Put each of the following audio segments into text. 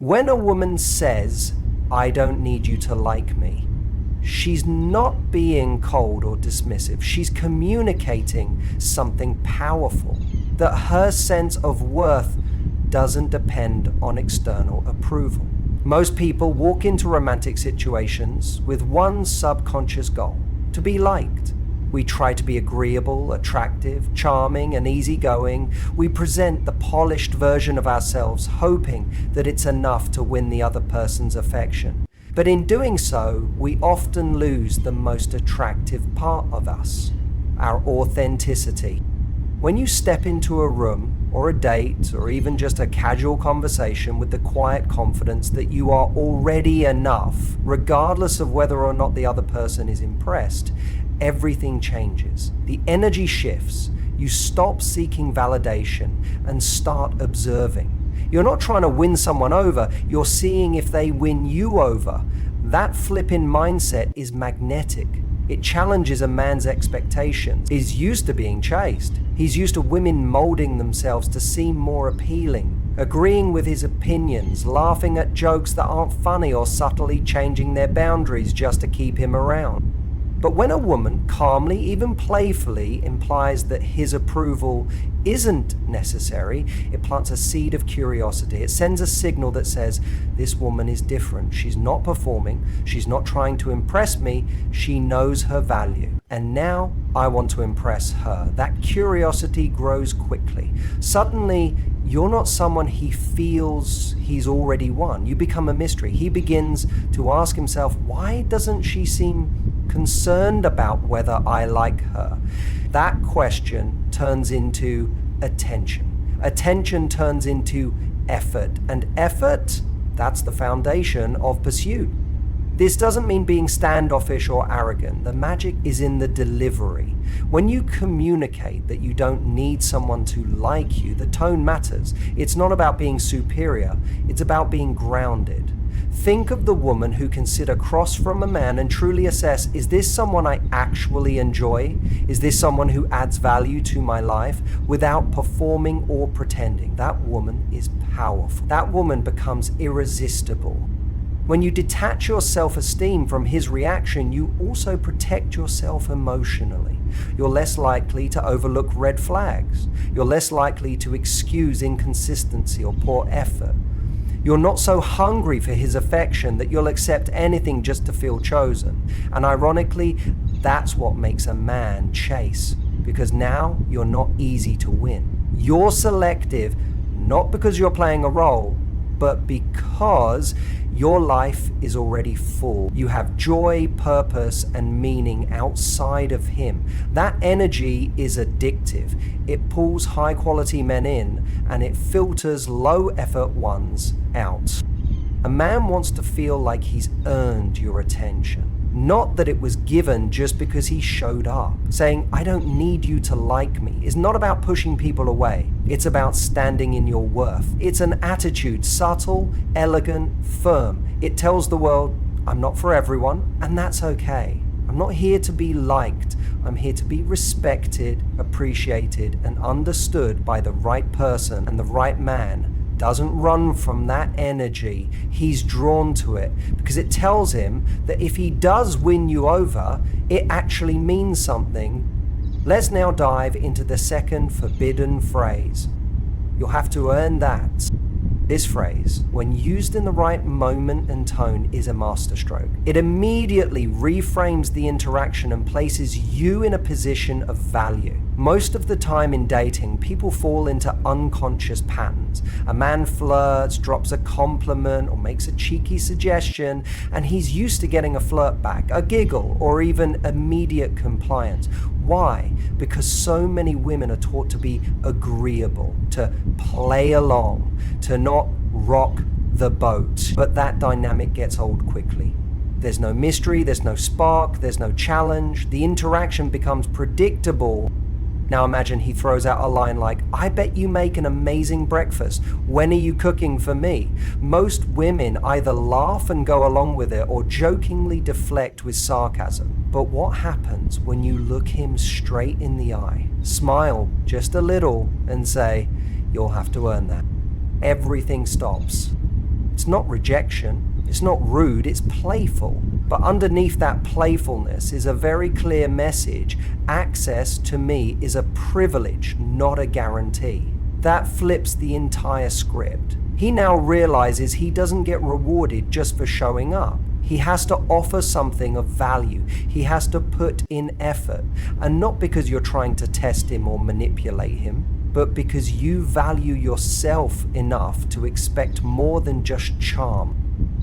When a woman says, "I don't need you to like me," she's not being cold or dismissive. She's communicating something powerful, that her sense of worth doesn't depend on external approval. Most people walk into romantic situations with one subconscious goal: to be liked. We try to be agreeable, attractive, charming, and easygoing. We present the polished version of ourselves, hoping that it's enough to win the other person's affection. But in doing so, we often lose the most attractive part of us, our authenticity. When you step into a room, or a date, or even just a casual conversation with the quiet confidence that you are already enough, regardless of whether or not the other person is impressed, everything changes. The energy shifts. You stop seeking validation and start observing. You're not trying to win someone over, you're seeing if they win you over. That flip-in mindset is magnetic. It challenges a man's expectations. He's used to being chased. He's used to women molding themselves to seem more appealing, agreeing with his opinions, laughing at jokes that aren't funny, or subtly changing their boundaries just to keep him around. But when a woman calmly, even playfully, implies that his approval isn't necessary, it plants a seed of curiosity. It sends a signal that says, this woman is different. She's not performing. She's not trying to impress me. She knows her value. And now I want to impress her. That curiosity grows quickly. Suddenly, you're not someone he feels he's already won. You become a mystery. He begins to ask himself, why doesn't she seem concerned about whether I like her? That question turns into attention. Attention turns into effort. And effort, that's the foundation of pursuit. This doesn't mean being standoffish or arrogant. The magic is in the delivery. When you communicate that you don't need someone to like you, the tone matters. It's not about being superior. It's about being grounded. Think of the woman who can sit across from a man and truly assess, is this someone I actually enjoy? Is this someone who adds value to my life, without performing or pretending? That woman is powerful. That woman becomes irresistible. When you detach your self-esteem from his reaction, you also protect yourself emotionally. You're less likely to overlook red flags. You're less likely to excuse inconsistency or poor effort. You're not so hungry for his affection that you'll accept anything just to feel chosen. And ironically, that's what makes a man chase, because now you're not easy to win. You're selective, not because you're playing a role, but because your life is already full. You have joy, purpose, and meaning outside of him. That energy is addictive. It pulls high-quality men in, and it filters low-effort ones out. A man wants to feel like he's earned your attention. Not that it was given just because he showed up. Saying, I don't need you to like me, is not about pushing people away. It's about standing in your worth. It's an attitude, subtle, elegant, firm. It tells the world, I'm not for everyone, and that's okay. I'm not here to be liked. I'm here to be respected, appreciated, and understood by the right person. And the right man doesn't run from that energy. He's drawn to it because it tells him that if he does win you over, it actually means something. Let's now dive into the second forbidden phrase. You'll have to earn that. This phrase, when used in the right moment and tone, is a masterstroke. It immediately reframes the interaction and places you in a position of value. Most of the time in dating, people fall into unconscious patterns. A man flirts, drops a compliment, or makes a cheeky suggestion, and he's used to getting a flirt back, a giggle, or even immediate compliance. Why? Because so many women are taught to be agreeable, to play along, to not rock the boat. But that dynamic gets old quickly. There's no mystery, there's no spark, there's no challenge. The interaction becomes predictable. Now imagine he throws out a line like, I bet you make an amazing breakfast. When are you cooking for me? Most women either laugh and go along with it or jokingly deflect with sarcasm. But what happens when you look him straight in the eye, smile just a little, and say, you'll have to earn that? Everything stops. It's not rejection. It's not rude. It's playful. But underneath that playfulness is a very clear message. Access to me is a privilege, not a guarantee. That flips the entire script. He now realizes he doesn't get rewarded just for showing up. He has to offer something of value. He has to put in effort. And not because you're trying to test him or manipulate him, but because you value yourself enough to expect more than just charm.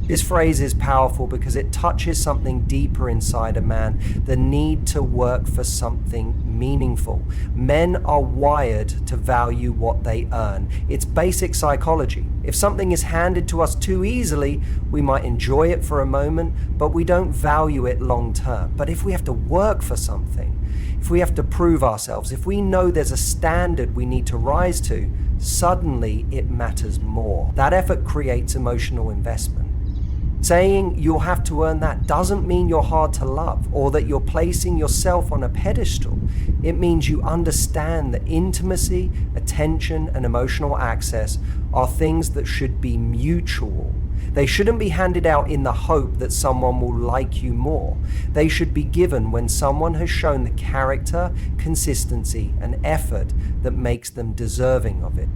This phrase is powerful because it touches something deeper inside a man, the need to work for something meaningful. Men are wired to value what they earn. It's basic psychology. If something is handed to us too easily, we might enjoy it for a moment, but we don't value it long term. But if we have to work for something, if we have to prove ourselves, if we know there's a standard we need to rise to, suddenly it matters more. That effort creates emotional investment. Saying you'll have to earn that doesn't mean you're hard to love or that you're placing yourself on a pedestal. It means you understand that intimacy, attention, and emotional access are things that should be mutual. They shouldn't be handed out in the hope that someone will like you more. They should be given when someone has shown the character, consistency, and effort that makes them deserving of it.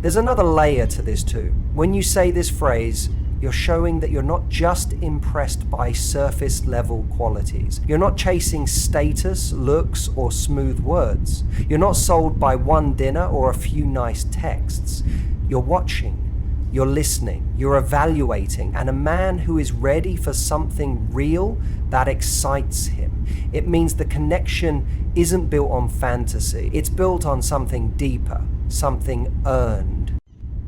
There's another layer to this too. When you say this phrase, you're showing that you're not just impressed by surface level qualities. You're not chasing status, looks, or smooth words. You're not sold by one dinner or a few nice texts. You're watching, you're listening, you're evaluating, and a man who is ready for something real, that excites him. It means the connection isn't built on fantasy. It's built on something deeper, something earned.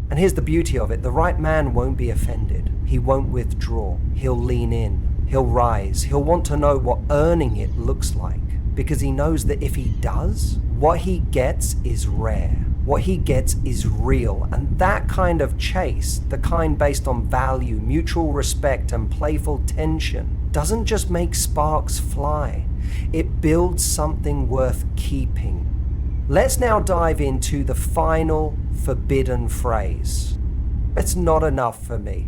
And here's the beauty of it. The right man won't be offended. He won't withdraw. He'll lean in. He'll rise. He'll want to know what earning it looks like, because he knows that if he does, what he gets is rare. What he gets is real. And that kind of chase, the kind based on value, mutual respect, and playful tension, doesn't just make sparks fly. It builds something worth keeping. Let's now dive into the final forbidden phrase. It's not enough for me.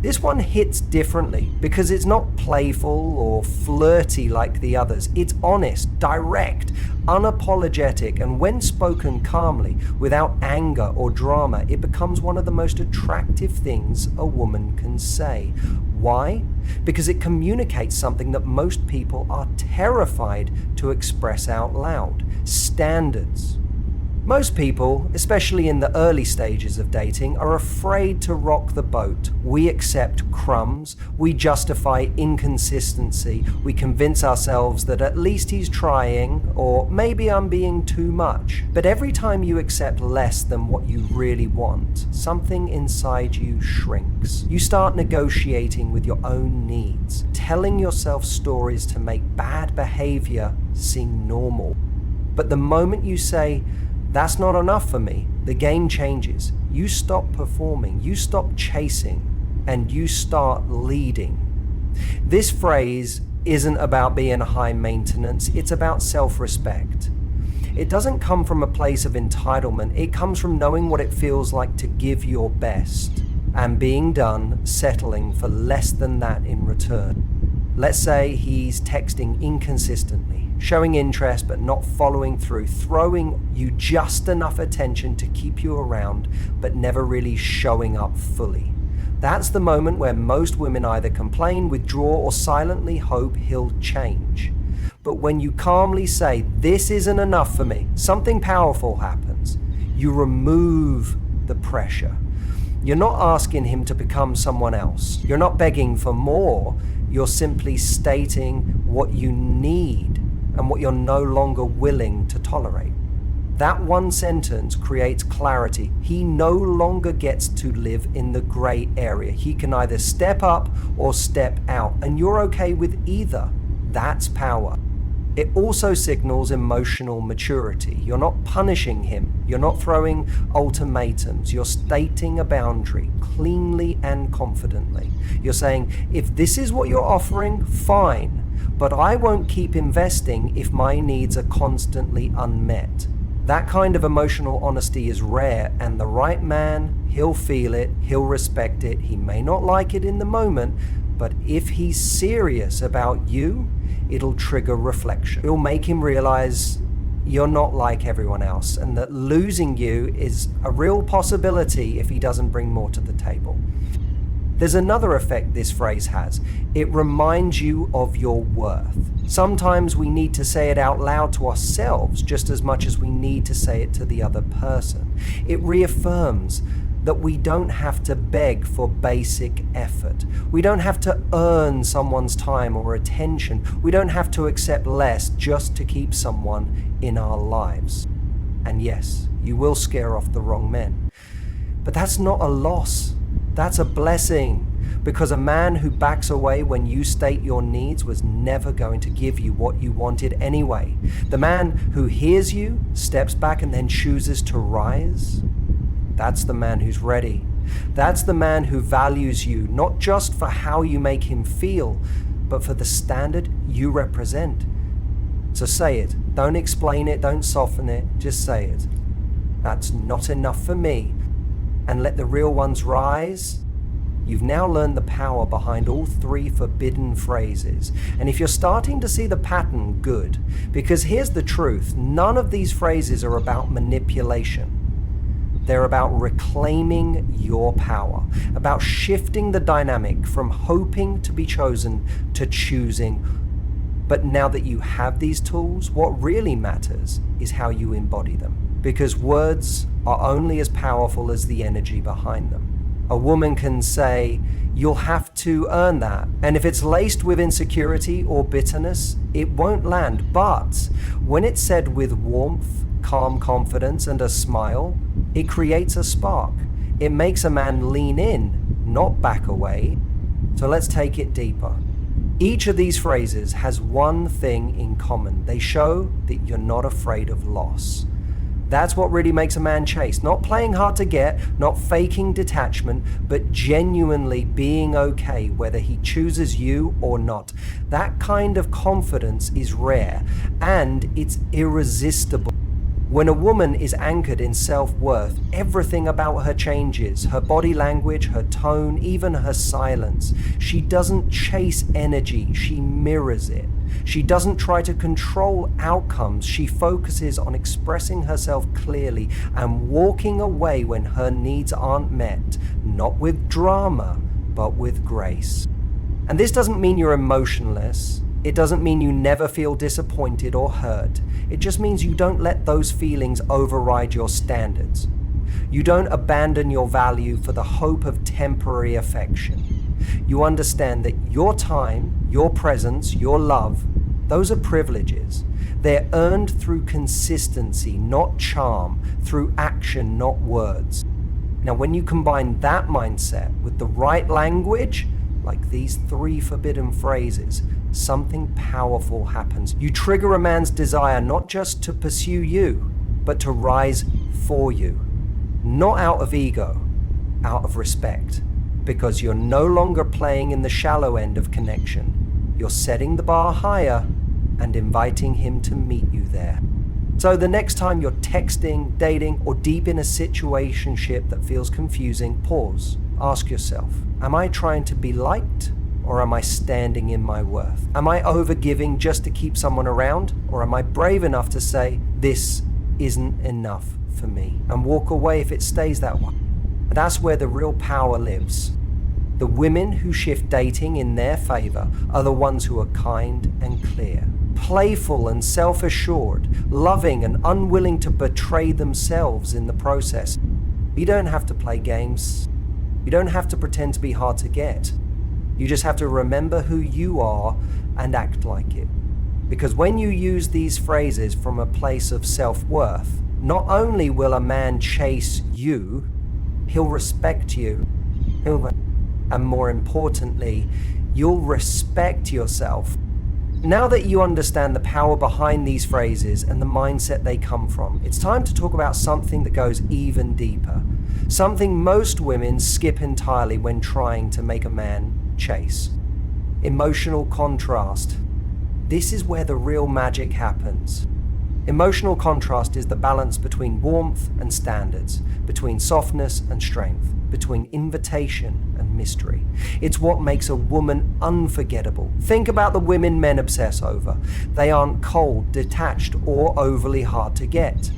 This one hits differently because it's not playful or flirty like the others. It's honest, direct, unapologetic, and when spoken calmly, without anger or drama, it becomes one of the most attractive things a woman can say. Why? Because it communicates something that most people are terrified to express out loud: standards. Most people, especially in the early stages of dating, are afraid to rock the boat. We accept crumbs, we justify inconsistency, we convince ourselves that at least he's trying, or maybe I'm being too much. But every time you accept less than what you really want, something inside you shrinks. You start negotiating with your own needs, telling yourself stories to make bad behavior seem normal. But the moment you say, "That's not enough for me," the game changes. You stop performing, you stop chasing, and you start leading. This phrase isn't about being high maintenance, it's about self-respect. It doesn't come from a place of entitlement, it comes from knowing what it feels like to give your best, and being done settling for less than that in return. Let's say he's texting inconsistently, showing interest but not following through, throwing you just enough attention to keep you around but never really showing up fully. That's the moment where most women either complain, withdraw, or silently hope he'll change. But when you calmly say, "This isn't enough for me," something powerful happens. You remove the pressure. You're not asking him to become someone else. You're not begging for more. You're simply stating what you need and what you're no longer willing to tolerate. That one sentence creates clarity. He no longer gets to live in the gray area. He can either step up or step out, and you're okay with either. That's power. It also signals emotional maturity. You're not punishing him. You're not throwing ultimatums. You're stating a boundary cleanly and confidently. You're saying, if this is what you're offering, fine, but I won't keep investing if my needs are constantly unmet. That kind of emotional honesty is rare, and the right man, he'll feel it, he'll respect it. He may not like it in the moment, but if he's serious about you, it'll trigger reflection. It'll make him realize you're not like everyone else, and that losing you is a real possibility if he doesn't bring more to the table. There's another effect this phrase has. It reminds you of your worth. Sometimes we need to say it out loud to ourselves just as much as we need to say it to the other person. It reaffirms that we don't have to beg for basic effort. We don't have to earn someone's time or attention. We don't have to accept less just to keep someone in our lives. And yes, you will scare off the wrong men. But that's not a loss. That's a blessing, because a man who backs away when you state your needs was never going to give you what you wanted anyway. The man who hears you, steps back, and then chooses to rise, that's the man who's ready. That's the man who values you, not just for how you make him feel, but for the standard you represent. So say it. Don't explain it. Don't soften it. Just say it. That's not enough for me. And let the real ones rise. You've now learned the power behind all three forbidden phrases. And if you're starting to see the pattern, good. Because here's the truth. None of these phrases are about manipulation. They're about reclaiming your power, about shifting the dynamic from hoping to be chosen to choosing. But now that you have these tools, what really matters is how you embody them. Because words are only as powerful as the energy behind them. A woman can say, "You'll have to earn that." And if it's laced with insecurity or bitterness, it won't land. But when it's said with warmth, calm confidence, and a smile, it creates a spark. It makes a man lean in, not back away. So let's take it deeper. Each of these phrases has one thing in common. They show that you're not afraid of loss. That's what really makes a man chase. Not playing hard to get, not faking detachment, but genuinely being okay whether he chooses you or not. That kind of confidence is rare, and it's irresistible. When a woman is anchored in self-worth, everything about her changes. Her body language, her tone, even her silence. She doesn't chase energy, she mirrors it. She doesn't try to control outcomes. She focuses on expressing herself clearly and walking away when her needs aren't met, not with drama, but with grace. And this doesn't mean you're emotionless. It doesn't mean you never feel disappointed or hurt. It just means you don't let those feelings override your standards. You don't abandon your value for the hope of temporary affection. You understand that your time, your presence, your love, those are privileges. They're earned through consistency, not charm, through action, not words. Now, when you combine that mindset with the right language, like these three forbidden phrases, something powerful happens. You trigger a man's desire not just to pursue you, but to rise for you. Not out of ego, out of respect. Because you're no longer playing in the shallow end of connection. You're setting the bar higher and inviting him to meet you there. So the next time you're texting, dating, or deep in a situationship that feels confusing, pause. Ask yourself, am I trying to be liked, or am I standing in my worth? Am I overgiving just to keep someone around, or am I brave enough to say, this isn't enough for me, and walk away if it stays that way? That's where the real power lives. The women who shift dating in their favor are the ones who are kind and clear, playful and self-assured, loving and unwilling to betray themselves in the process. You don't have to play games. You don't have to pretend to be hard to get. You just have to remember who you are and act like it. Because when you use these phrases from a place of self-worth, not only will a man chase you, he'll respect you. And more importantly, you'll respect yourself. Now that you understand the power behind these phrases and the mindset they come from, it's time to talk about something that goes even deeper. Something most women skip entirely when trying to make a man chase. Emotional contrast. This is where the real magic happens. Emotional contrast is the balance between warmth and standards, between softness and strength, between invitation and mystery. It's what makes a woman unforgettable. Think about the women men obsess over. They aren't cold, detached, or overly hard to get.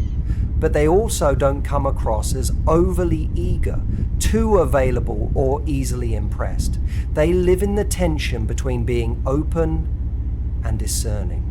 But they also don't come across as overly eager, too available, or easily impressed. They live in the tension between being open and discerning.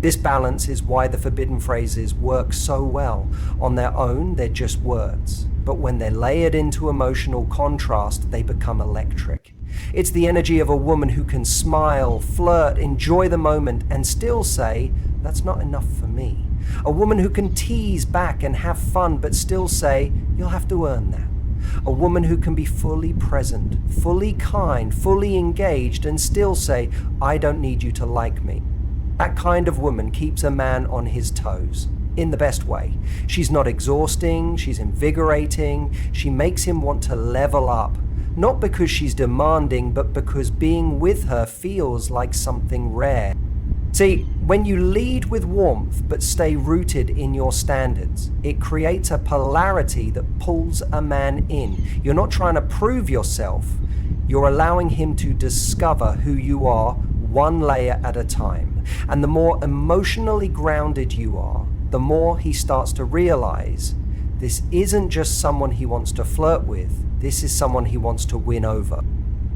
This balance is why the forbidden phrases work so well. On their own, they're just words. But when they're layered into emotional contrast, they become electric. It's the energy of a woman who can smile, flirt, enjoy the moment, and still say, "That's not enough for me." A woman who can tease back and have fun, but still say, "You'll have to earn that." A woman who can be fully present, fully kind, fully engaged, and still say, "I don't need you to like me." That kind of woman keeps a man on his toes, in the best way. She's not exhausting, she's invigorating, she makes him want to level up, not because she's demanding, but because being with her feels like something rare. See, when you lead with warmth but stay rooted in your standards, it creates a polarity that pulls a man in. You're not trying to prove yourself, you're allowing him to discover who you are one layer at a time. And the more emotionally grounded you are, the more he starts to realize this isn't just someone he wants to flirt with, this is someone he wants to win over.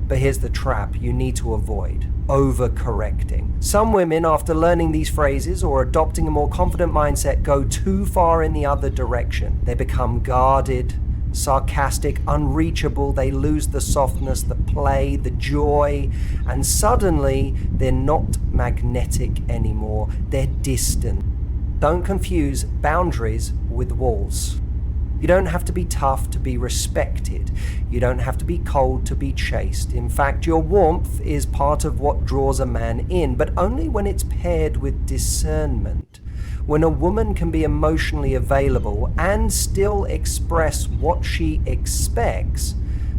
But here's the trap you need to avoid: overcorrecting. Some women, after learning these phrases or adopting a more confident mindset, go too far in the other direction. They become guarded, sarcastic, unreachable. They lose the softness, the play, the joy, and suddenly they're not magnetic anymore. They're distant. Don't confuse boundaries with walls. You don't have to be tough to be respected. You don't have to be cold to be chased. In fact, your warmth is part of what draws a man in, but only when it's paired with discernment. When a woman can be emotionally available and still express what she expects,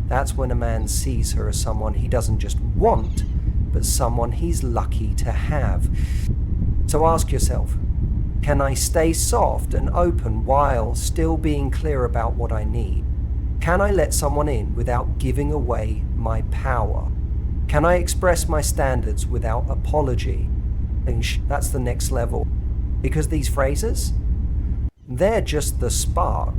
that's when a man sees her as someone he doesn't just want, but someone he's lucky to have. So ask yourself, can I stay soft and open while still being clear about what I need? Can I let someone in without giving away my power? Can I express my standards without apology? And that's the next level. Because these phrases, they're just the spark.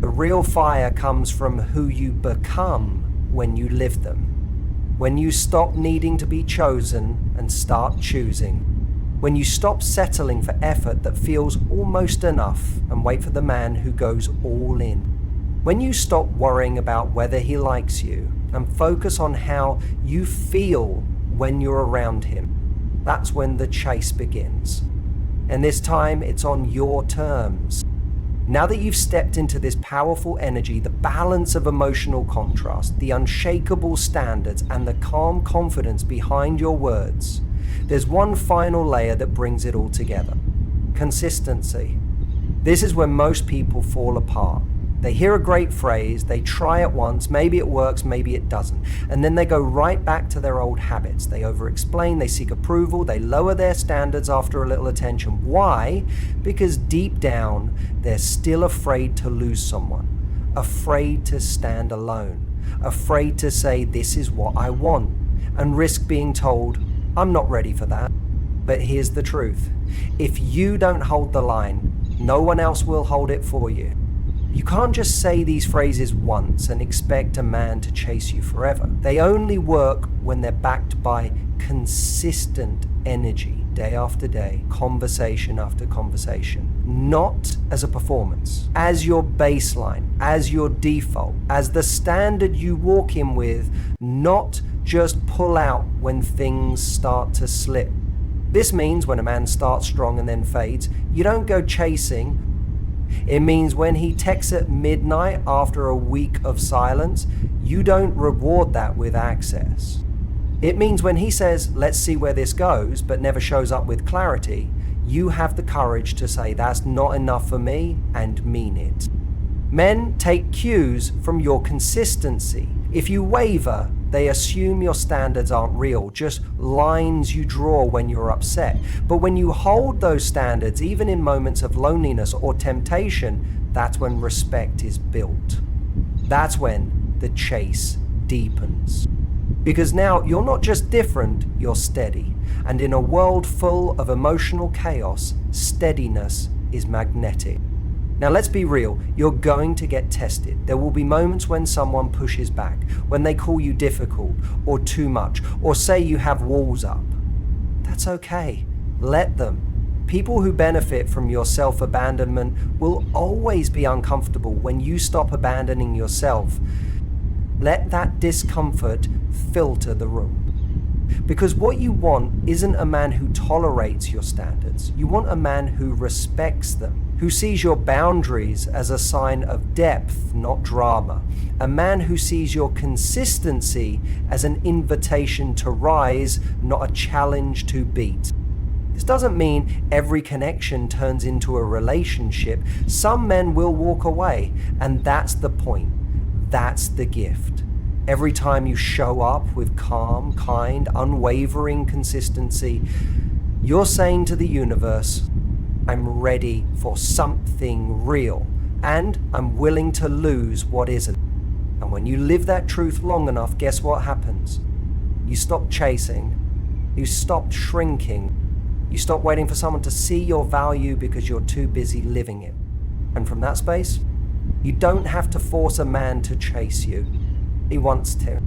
The real fire comes from who you become when you live them. When you stop needing to be chosen and start choosing. When you stop settling for effort that feels almost enough and wait for the man who goes all in. When you stop worrying about whether he likes you and focus on how you feel when you're around him, that's when the chase begins. And this time it's on your terms. Now that you've stepped into this powerful energy, the balance of emotional contrast, the unshakable standards, and the calm confidence behind your words, there's one final layer that brings it all together: consistency. This is where most people fall apart. They hear a great phrase, they try it once, maybe it works, maybe it doesn't, and then they go right back to their old habits. They over-explain, they seek approval, they lower their standards after a little attention. Why? Because deep down, they're still afraid to lose someone, afraid to stand alone, afraid to say, "This is what I want," and risk being told, "I'm not ready for that." But here's the truth. If you don't hold the line, no one else will hold it for you. You can't just say these phrases once and expect a man to chase you forever. They only work when they're backed by consistent energy, day after day, conversation after conversation. Not as a performance, as your baseline, as your default, as the standard you walk in with, not just pull out when things start to slip. This means when a man starts strong and then fades, you don't go chasing. It means when he texts at midnight after a week of silence, you don't reward that with access. It means when he says, "Let's see where this goes," but never shows up with clarity, you have the courage to say, "That's not enough for me," and mean it. Men take cues from your consistency. If you waver, They assume your standards aren't real, just lines you draw when you're upset. But when you hold those standards, even in moments of loneliness or temptation, that's when respect is built. That's when the chase deepens. Because now you're not just different, you're steady. And in a world full of emotional chaos, steadiness is magnetic. Now let's be real, you're going to get tested. There will be moments when someone pushes back, when they call you difficult or too much, or say you have walls up. That's okay. Let them. People who benefit from your self-abandonment will always be uncomfortable when you stop abandoning yourself. Let that discomfort filter the room. Because what you want isn't a man who tolerates your standards. You want a man who respects them, who sees your boundaries as a sign of depth, not drama. A man who sees your consistency as an invitation to rise, not a challenge to beat. This doesn't mean every connection turns into a relationship. Some men will walk away, and that's the point. That's the gift. Every time you show up with calm, kind, unwavering consistency, you're saying to the universe, I'm ready for something real, and I'm willing to lose what isn't. And when you live that truth long enough, guess what happens? You stop chasing, you stop shrinking, you stop waiting for someone to see your value because you're too busy living it. And from that space, you don't have to force a man to chase you. He wants to.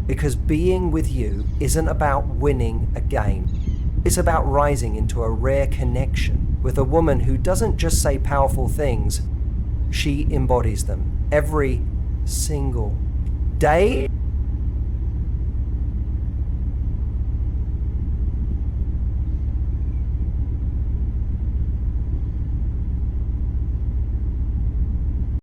Because being with you isn't about winning a game. It's about rising into a rare connection with a woman who doesn't just say powerful things, she embodies them every single day.